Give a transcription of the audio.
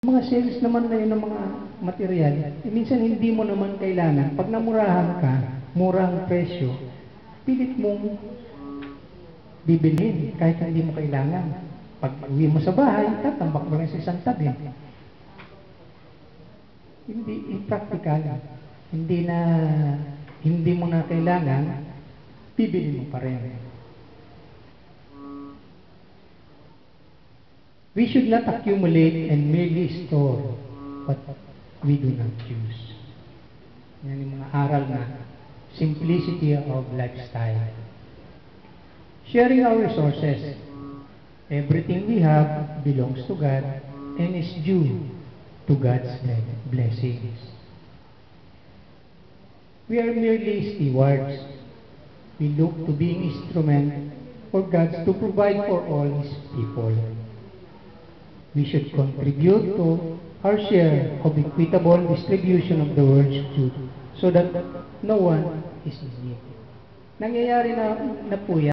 Mga sales naman na yun ng mga material, minsan hindi mo naman kailangan. Pag namurahan ka, murang presyo, pilit mong bibilhin kahit hindi mo kailangan. Pag uwi mo sa bahay, tatambak mo lang sa isang tabi. Hindi practical. Hindi mo na kailangan, bibili mo pa rin. We should not accumulate and merely store what we do not use. Yan yung mga aral na simplicity of lifestyle. Sharing our resources. Everything we have belongs to God and is due to God's blessings. We are merely stewards. We look to being instrument for God to provide for all His people. We should contribute to our share of equitable distribution of the world's food so that no one is in need. Nangyayari na po yan.